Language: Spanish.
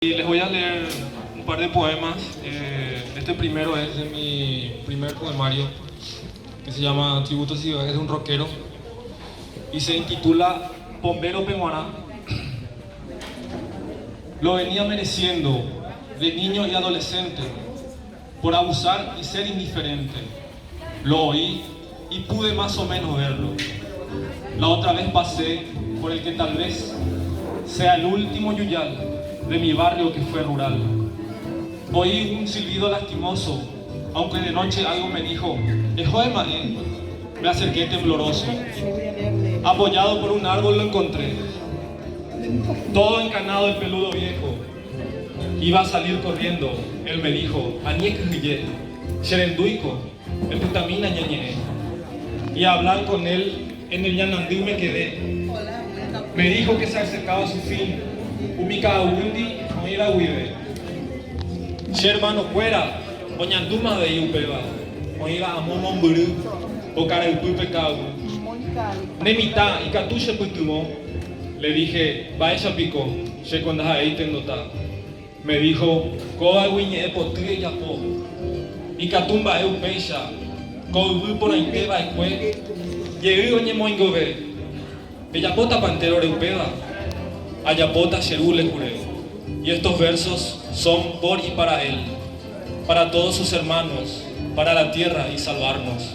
Y les voy a leer un par de poemas. Este primero es de mi primer poemario, que se llama Tributos y Viajes de un rockero, y se intitula Bombero Peguará. Lo venía mereciendo de niño y adolescente, por abusar y ser indiferente. Lo oí y pude más o menos verlo. La otra vez pasé por el que tal vez sea el último yuyal de mi barrio que fue rural. Oí un silbido lastimoso, aunque de noche algo me dijo, "Ejo de maíz". Me acerqué tembloroso. Apoyado por un árbol lo encontré, todo encanado el peludo viejo. Iba a salir corriendo, él me dijo, "Añeque huye, xerenduico, el putamina ñañe". Y a hablar con él en el Yanandú me quedé. Me dijo que se acercaba a su fin. Umika Undi, Oira Uive. Shermano fuera, Oñanduma de Iupeva. Oiga Amomon Buru, Ocara el Pupecagu. Nemita y Katusha Putumo. Le dije, Baesha Pico, Shekonda Eitendota. Me dijo, Koa Wiñe Potue Yapo. Y Katumba Eupeisha, Kobu por Aipeva y Cue. Llegué Oñe Moingove. Bellapota Pantero Eupeva. Ayapota Sherule Jure. Y estos versos son por y para él, para todos sus hermanos, para la tierra y salvarnos.